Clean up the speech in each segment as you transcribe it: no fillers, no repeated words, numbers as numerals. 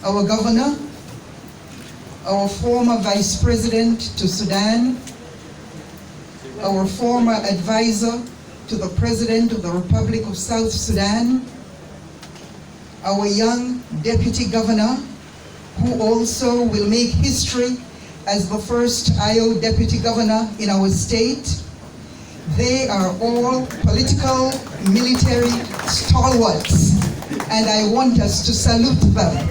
our governor, our former vice president to Sudan, our former advisor to the President of the Republic of South Sudan, our young deputy governor, who also will make history as the first IO deputy governor in our state. They are all political, military stalwarts, and I want us to salute them.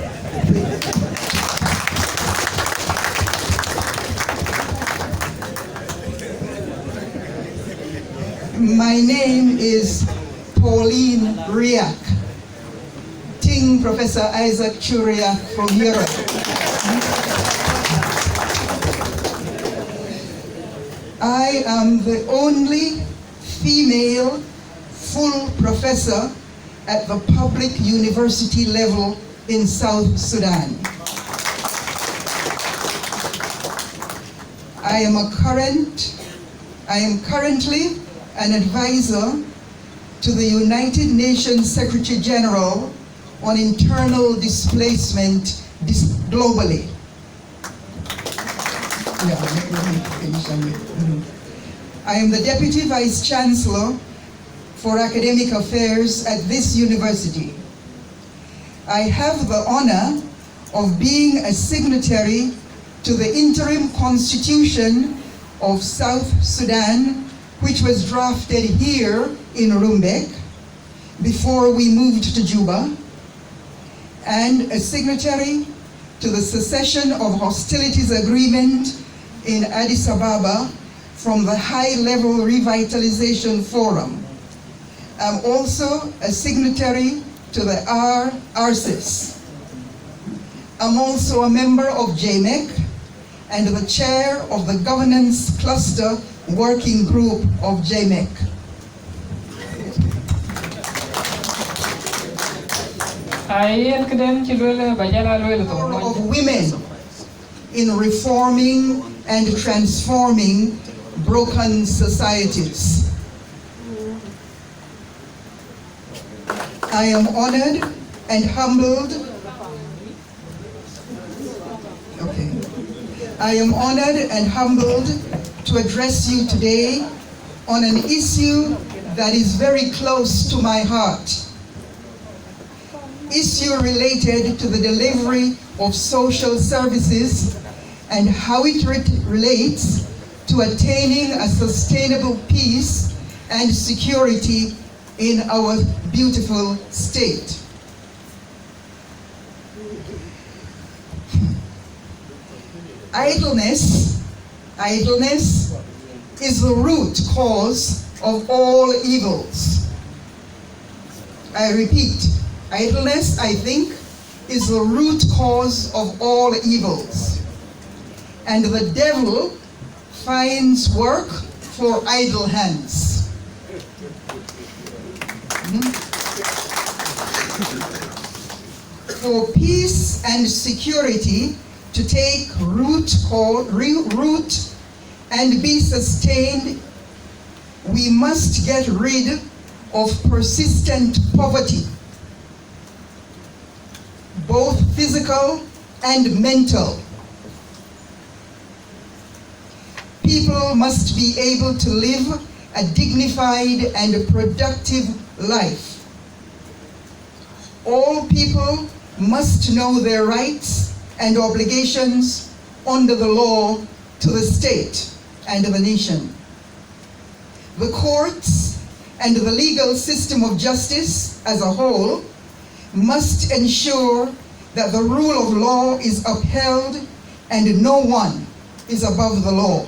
My name is Paulina Riak, Ting Professor Isaac Churia from Europe. I am the only female full professor at the public university level in South Sudan. I am currently an advisor to the United Nations Secretary General on internal displacement globally. I am the Deputy Vice Chancellor for Academic Affairs at this university. I have the honor of being a signatory to the interim constitution of South Sudan, which was drafted here in Rumbek before we moved to Juba, and a signatory to the cessation of hostilities agreement in Addis Ababa from the High-Level Revitalization Forum. I'm also a signatory to the RCIS. I'm also a member of JMEC and the chair of the Governance Cluster Working Group of JMEC. Of women in reforming and transforming broken societies. I am honored and humbled. I am honored and humbled to address you today on an issue that is very close to my heart. Issue related to the delivery of social services and how it relates to attaining a sustainable peace and security in our beautiful state. Idleness is the root cause of all evils. I repeat, idleness, I think, is the root cause of all evils. And the devil finds work for idle hands. For peace and security to take root and be sustained, we must get rid of persistent poverty, both physical and mental. People must be able to live a dignified and productive life. All people must know their rights and obligations under the law to the state and the nation. The courts and the legal system of justice as a whole must ensure that the rule of law is upheld and no one is above the law.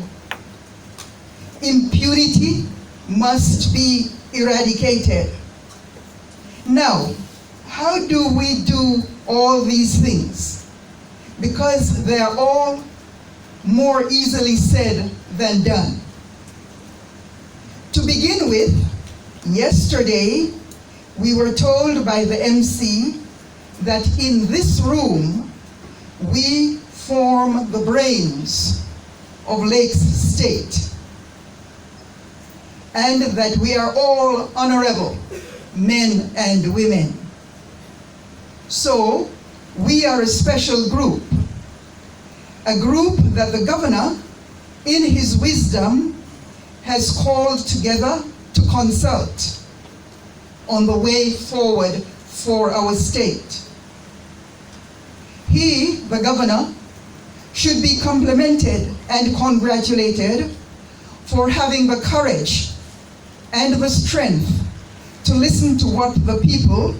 Impunity must be eradicated. Now, how do we do all these things? Because they are all more easily said than done. To begin with, yesterday we were told by the MC that in this room we form the brains of Lakes State, and that we are all honorable men and women. So we are a special group, a group that the governor, in his wisdom, has called together to consult on the way forward for our state. He, the governor, should be complimented and congratulated for having the courage and the strength to listen to what the people,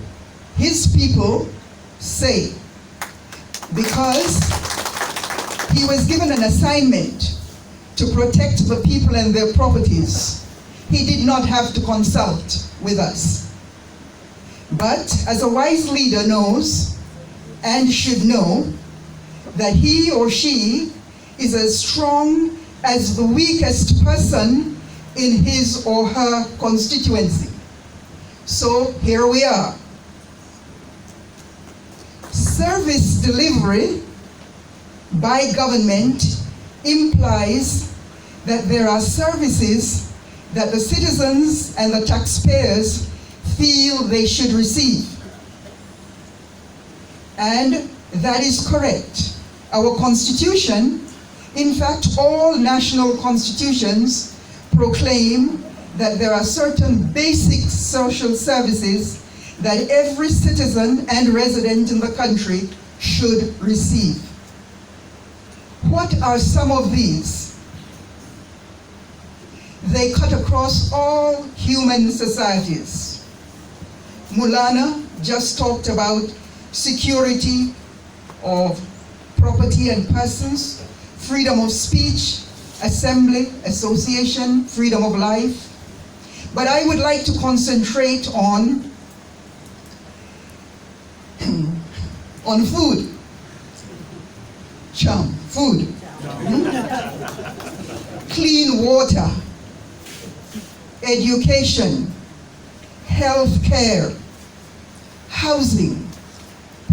his people, say. Because he was given an assignment to protect the people and their properties. He did not have to consult with us. But as a wise leader knows and should know that he or she is as strong as the weakest person in his or her constituency. So here we are. Service delivery by government implies that there are services that the citizens and the taxpayers feel they should receive. And that is correct. Our Constitution, in fact, all national constitutions proclaim that there are certain basic social services that every citizen and resident in the country should receive. What are some of these? They cut across all human societies. Mulana just talked about security of property and persons, freedom of speech, assembly, association, freedom of life. But I would like to concentrate on food. Food. Clean water, education, health care, housing,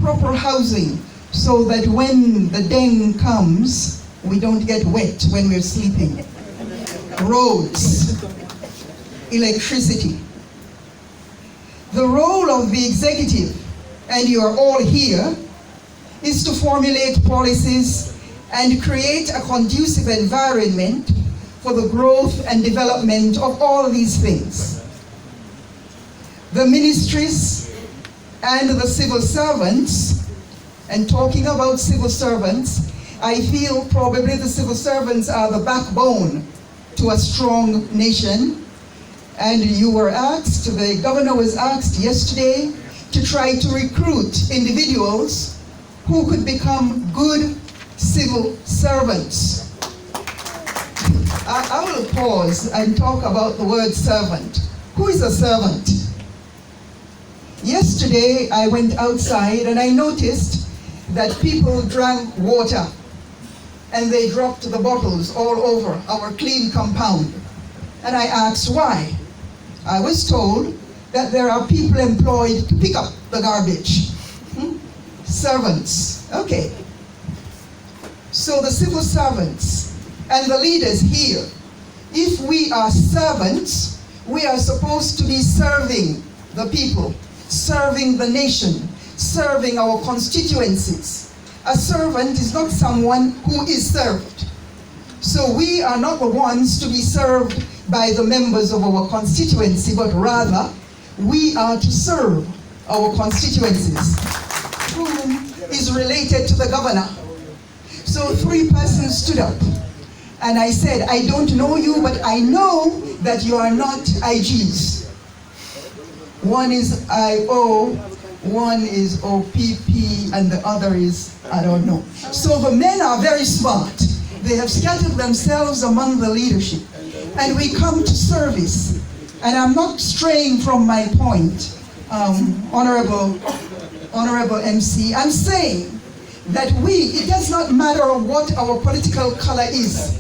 proper housing, so that when the dengue comes, we don't get wet when we're sleeping. Roads, electricity. The role of the executive, and you are all here, is to formulate policies and create a conducive environment for the growth and development of all these things. The ministries and the civil servants, and talking about civil servants, I feel probably the civil servants are the backbone to a strong nation. And you were asked, the governor was asked yesterday to try to recruit individuals who could become good civil servants. I will pause and talk about the word servant. Who is a servant? Yesterday I went outside and I noticed that people drank water and they dropped the bottles all over our clean compound. And I asked why. I was told that there are people employed to pick up the garbage. Servants. Okay. So the civil servants and the leaders here, if we are servants, we are supposed to be serving the people, serving the nation, serving our constituencies. A servant is not someone who is served. So we are not the ones to be served by the members of our constituency, but rather we are to serve our constituencies. Who is related to the governor? So 3 persons stood up and I said, I don't know you, but I know that you are not IGs. One is IO, one is OPP, and the other is, I don't know. So the men are very smart. They have scattered themselves among the leadership. And we come to service. And I'm not straying from my point, Honorable MC. I'm saying that it does not matter what our political color is.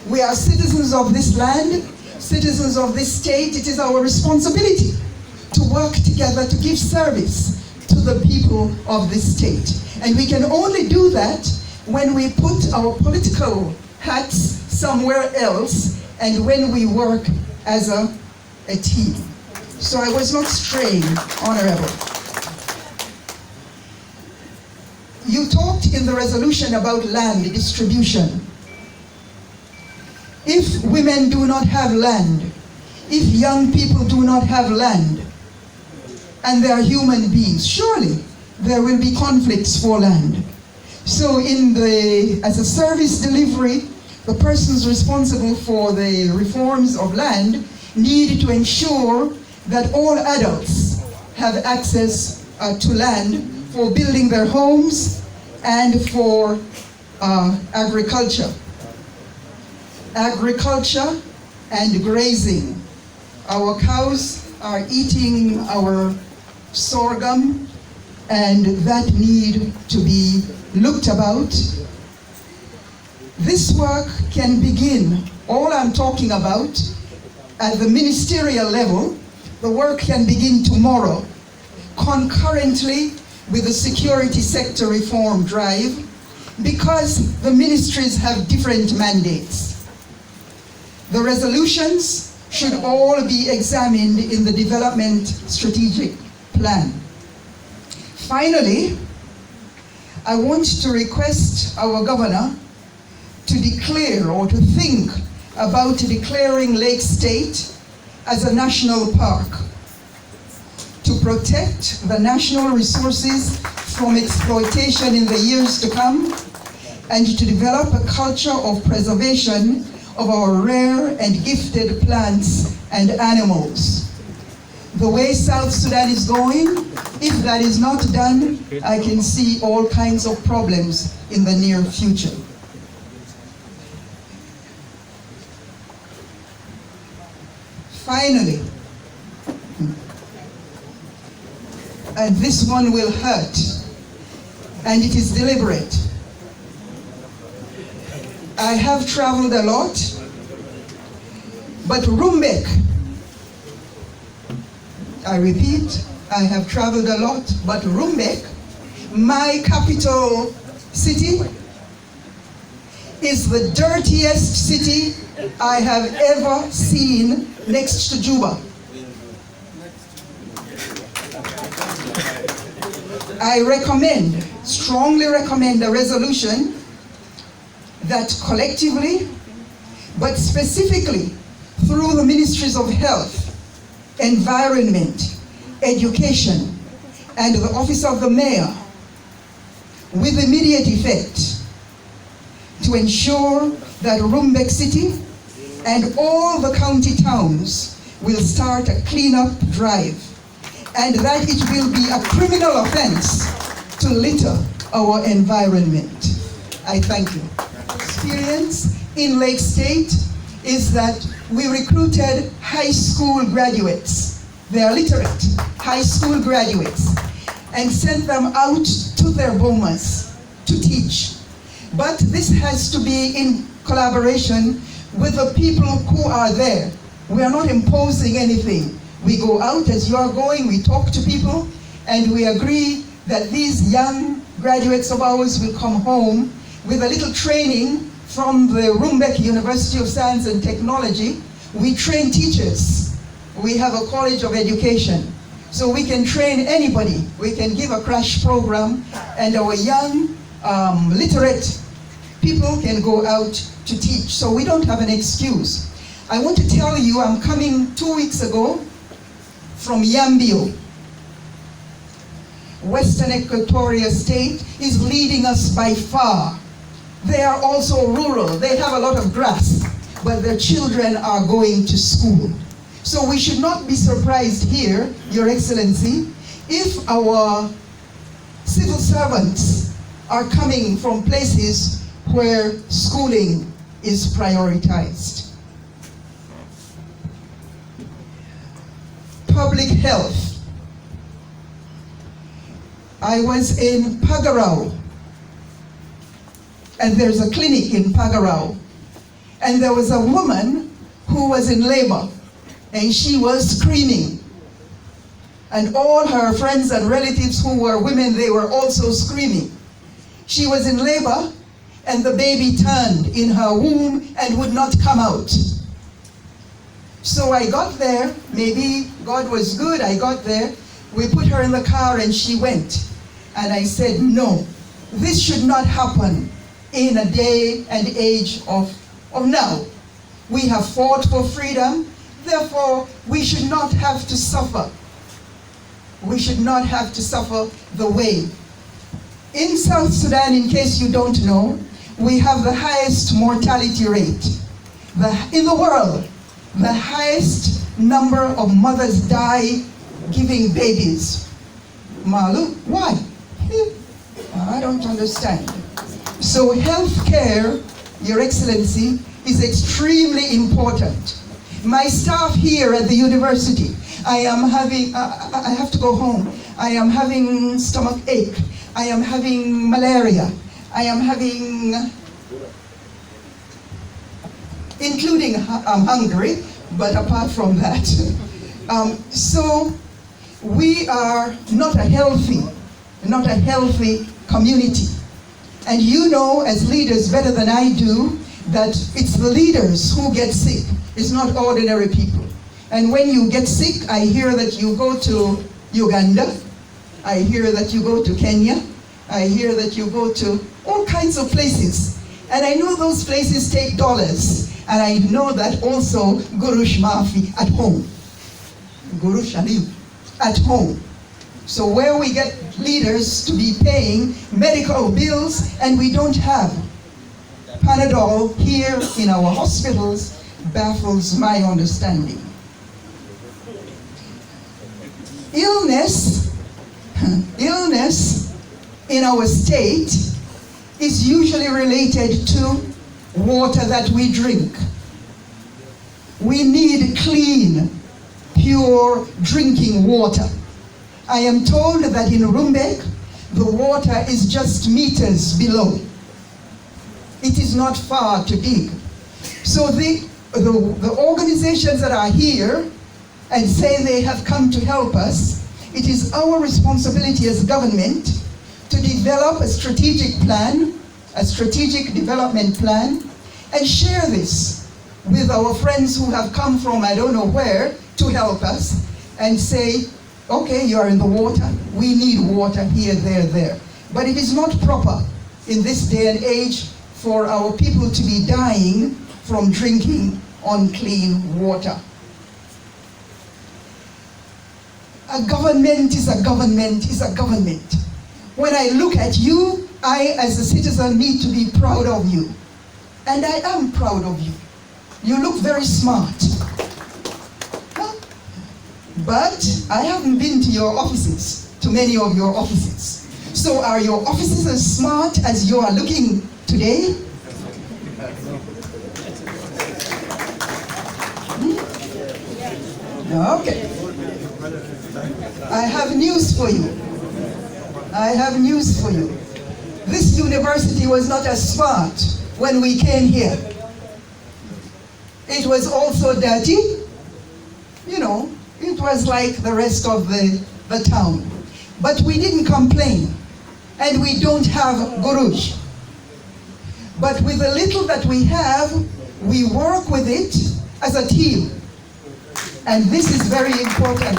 We are citizens of this land, citizens of this state. It is our responsibility to work together to give service to the people of this state. And we can only do that when we put our political hats somewhere else and when we work as a team. So I was not straying, Honorable. You talked in the resolution about land distribution. If women do not have land, if young people do not have land, and they are human beings, surely there will be conflicts for land. So as a service delivery, the persons responsible for the reforms of land need to ensure that all adults have access to land for building their homes and for agriculture. Agriculture and grazing. Our cows are eating our sorghum, and that need to be looked about. This work can begin, all I'm talking about, at the ministerial level. The work can begin tomorrow, concurrently with the security sector reform drive, because the ministries have different mandates. The resolutions should all be examined in the development strategic plan. Finally, I want to request our governor to declare or to think about declaring Lake State as a national park to protect the national resources from exploitation in the years to come, and to develop a culture of preservation of our rare and gifted plants and animals. The way South Sudan is going, if that is not done, I can see all kinds of problems in the near future. Finally, and this one will hurt, and it is deliberate. I have traveled a lot, but Rumbek, I repeat, I have traveled a lot, but Rumbek, my capital city, is the dirtiest city I have ever seen next to Juba. I recommend, strongly recommend a resolution that collectively, but specifically through the Ministries of Health, Environment, Education, and the Office of the Mayor, with immediate effect, to ensure that Rumbek City and all the county towns will start a cleanup drive, and that it will be a criminal offense to litter our environment. I thank you. Experience in Lake State is that we recruited high school graduates, they are literate, high school graduates, and sent them out to their bomas to teach. But this has to be in collaboration with the people who are there. We are not imposing anything. We go out as you are going, we talk to people, and we agree that these young graduates of ours will come home with a little training from the Rumbek University of Science and Technology. We train teachers. We have a college of education. So we can train anybody. We can give a crash program, and our young, literate people can go out to teach. So we don't have an excuse. I want to tell you, I'm coming 2 weeks ago from Yambio. Western Equatoria State is leading us by far. They are also rural. They have a lot of grass, but their children are going to school. So we should not be surprised here, Your Excellency, if our civil servants are coming from places where schooling is prioritized. Public health. I was in Pagarao, and there's a clinic in Pagarao, and there was a woman who was in labor, and she was screaming. And all her friends and relatives who were women, they were also screaming. She was in labor, and the baby turned in her womb and would not come out. So I got there, maybe God was good, I got there, we put her in the car and she went. And I said, no, This should not happen in a day and age of now. We have fought for freedom, therefore we should not have to suffer. We should not have to suffer the way. In South Sudan, in case you don't know, we have the highest mortality rate in the world. The highest number of mothers die giving babies. Malu, why? I don't understand. So health care, Your Excellency, is extremely important. My staff here at the university, I have to go home. I am having stomach ache. I am having malaria. I am having, including I'm hungry, but apart from that. So we are not a healthy community. And you know, as leaders better than I do, that it's the leaders who get sick. It's not ordinary people. And when you get sick, I hear that you go to Uganda. I hear that you go to Kenya. I hear that you go to all kinds of places. And I know those places take dollars. And I know that also Gurush Mafi at home. Gurush Alim at home. So where we get leaders to be paying medical bills and we don't have Panadol here in our hospitals baffles my understanding. Illness in our state is usually related to water that we drink. We need clean, pure drinking water. I am told that in Rumbek, the water is just meters below. It is not far to dig. So the organizations that are here and say they have come to help us, it is our responsibility as government to develop a strategic plan, a strategic development plan, and share this with our friends who have come from I don't know where to help us and say, okay, you are in the water, we need water here, there. But it is not proper in this day and age for our people to be dying from drinking unclean water. A government is a government is a government. When I look at you, I as a citizen need to be proud of you. And I am proud of you. You look very smart. Huh? But I haven't been to your offices, to many of your offices. So are your offices as smart as you are looking today? Okay. I have news for you. I have news for you. This university was not as smart when we came here. It was also dirty. You know, it was like the rest of the town. But we didn't complain. And we don't have gurush. But with the little that we have, we work with it as a team. And this is very important,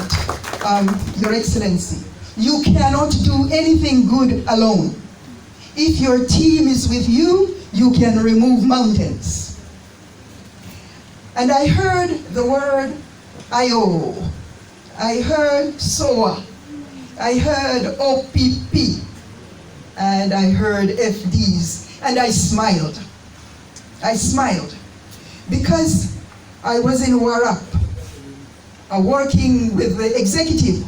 Your Excellency. You cannot do anything good alone. If your team is with you, you can remove mountains. And I heard the word IO. I heard SOA. I heard OPP. And I heard FDs. And I smiled. I smiled. Because I was in Warap, working with the executive.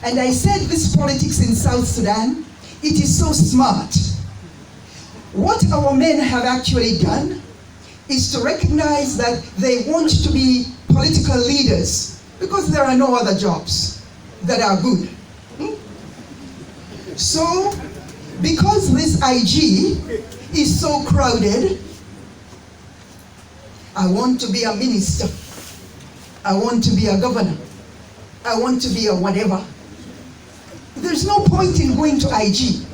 And I said this politics in South Sudan, it is so smart. What our men have actually done is to recognize that they want to be political leaders because there are no other jobs that are good. So, because this IG is so crowded, I want to be a minister. I want to be a governor. I want to be a whatever. There's no point in going to IG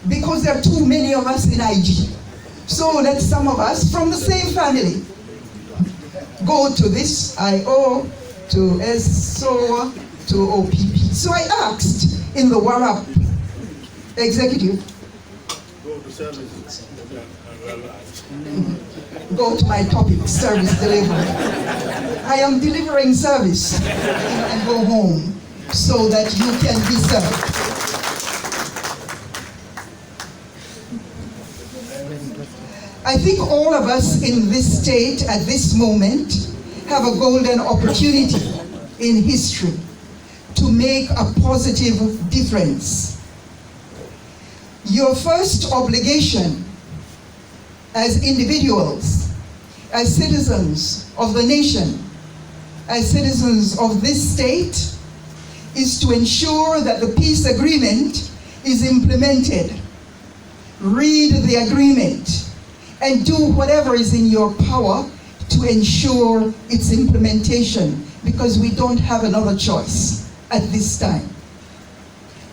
because there are too many of us in IG. So let some of us from the same family go to this IO, to SO, to OPP. So I asked in the Warap Executive. Go to service. Go to my topic, service delivery. I am delivering service and go home so that you can be served. I think all of us in this state at this moment have a golden opportunity in history to make a positive difference. Your first obligation as individuals, as citizens of the nation, as citizens of this state, is to ensure that the peace agreement is implemented. Read the agreement and do whatever is in your power to ensure its implementation, because we don't have another choice at this time.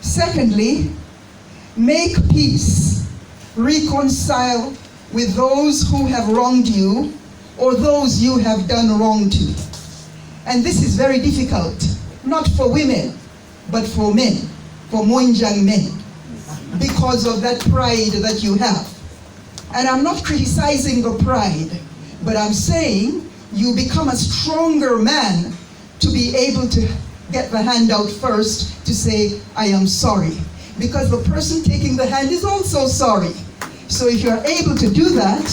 Secondly, make peace, reconcile with those who have wronged you or those you have done wrong to. And this is very difficult, not for women, but for men, for Moinjang men, because of that pride that you have. And I'm not criticizing the pride, but I'm saying you become a stronger man to be able to get the hand out first to say, I am sorry. Because the person taking the hand is also sorry. So if you're able to do that,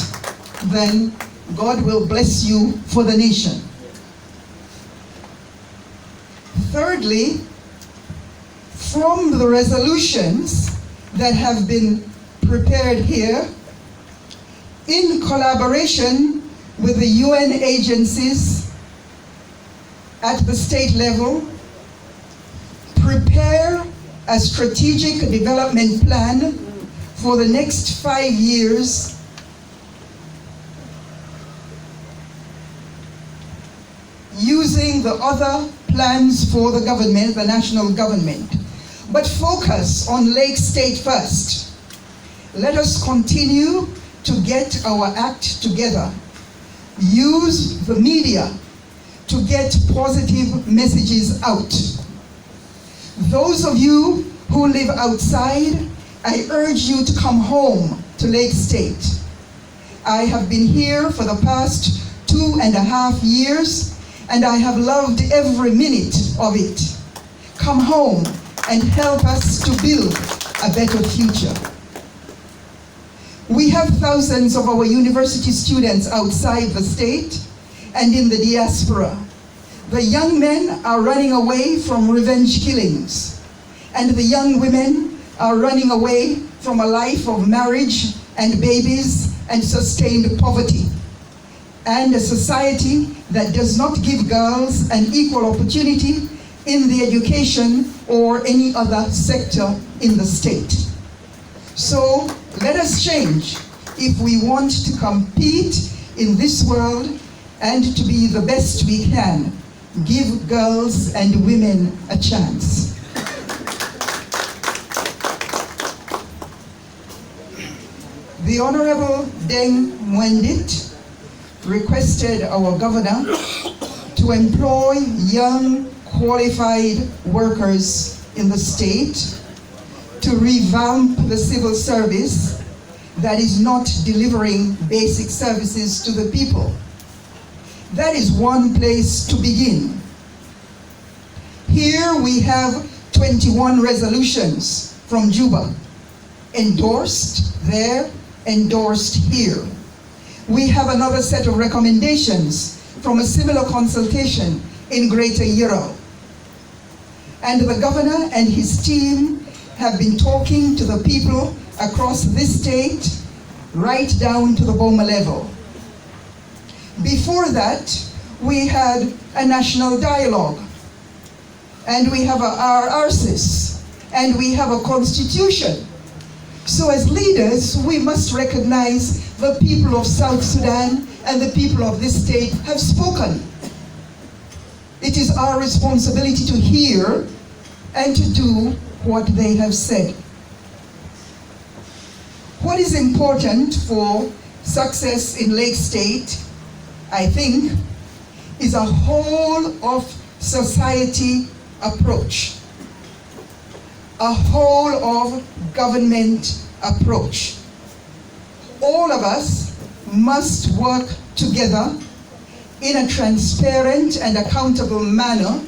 then God will bless you for the nation. Thirdly, from the resolutions that have been prepared here, in collaboration with the UN agencies at the state level, prepare a strategic development plan for the next 5 years using the other plans for the government, the national government. But focus on Lake State first. Let us continue to get our act together. Use the media to get positive messages out. Those of you who live outside, I urge you to come home to Lake State. I have been here for the past 2.5 years, and I have loved every minute of it. Come home and help us to build a better future. We have thousands of our university students outside the state and in the diaspora. The young men are running away from revenge killings, and the young women are running away from a life of marriage and babies and sustained poverty, and a society that does not give girls an equal opportunity in the education or any other sector in the state. So let us change if we want to compete in this world and to be the best we can. Give girls and women a chance. The Honorable Deng Mwendit requested our governor to employ young, qualified workers in the state to revamp the civil service that is not delivering basic services to the people. That is one place to begin. Here we have 21 resolutions from Juba, endorsed there, endorsed here. We have another set of recommendations from a similar consultation in Greater Ural. And the governor and his team have been talking to the people across this state, right down to the Boma level. Before that, we had a national dialogue, and we have our RCIS, and we have a constitution. So as leaders, we must recognize the people of South Sudan and the people of this state have spoken. It is our responsibility to hear and to do what they have said. What is important for success in Lake State, I think, is a whole of society approach. a whole of government approach. All of us must work together in a transparent and accountable manner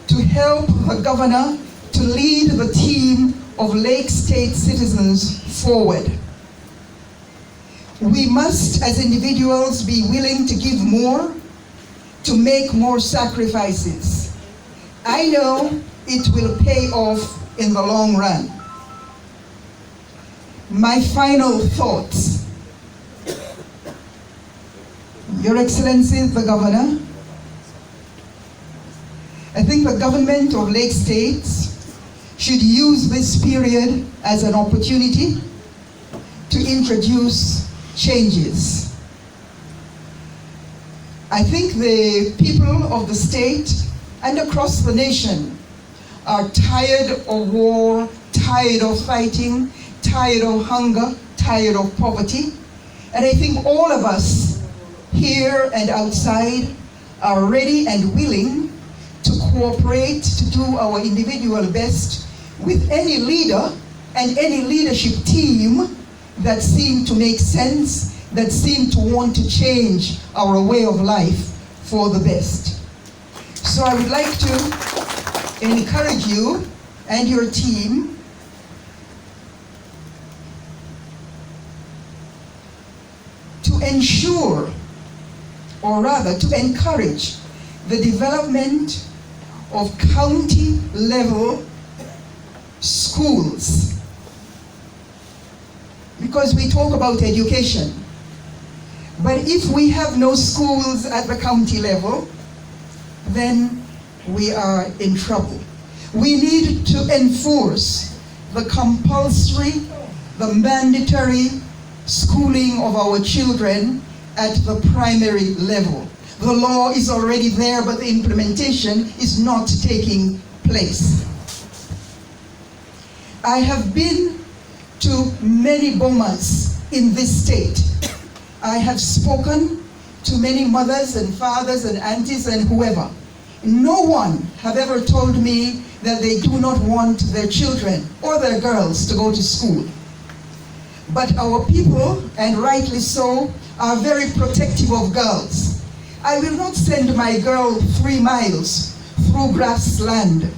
to help the governor to lead the team of Lake State citizens forward. We must, as individuals, be willing to give more, to make more sacrifices. I know it will pay off in the long run. My final thoughts. Your Excellency, the Governor, I think the government of Lake State should use this period as an opportunity to introduce changes. I think the people of the state and across the nation are tired of war, tired of fighting, tired of hunger, tired of poverty. And I think all of us here and outside are ready and willing to cooperate, to do our individual best with any leader and any leadership team that seem to make sense, that seem to want to change our way of life for the best. So I would like to encourage you and your team to ensure, or rather to encourage, the development of county-level schools. Because we talk about education, but if we have no schools at the county level, then we are in trouble. We need to enforce the compulsory, the mandatory schooling of our children at the primary level. The law is already there, but the implementation is not taking place. I have been to many bomas in this state. I have spoken to many mothers and fathers and aunties and whoever. No one have ever told me that they do not want their children or their girls to go to school. But our people, and rightly so, are very protective of girls. I will not send my girl 3 miles through grassland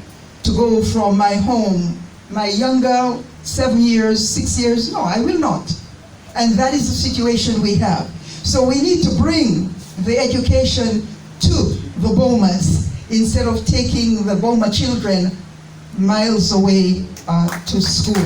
to go from my home. My young girl, 7 years, 6 years, no, I will not. And that is the situation we have. So we need to bring the education to the bomas instead of taking the boma children miles away to school.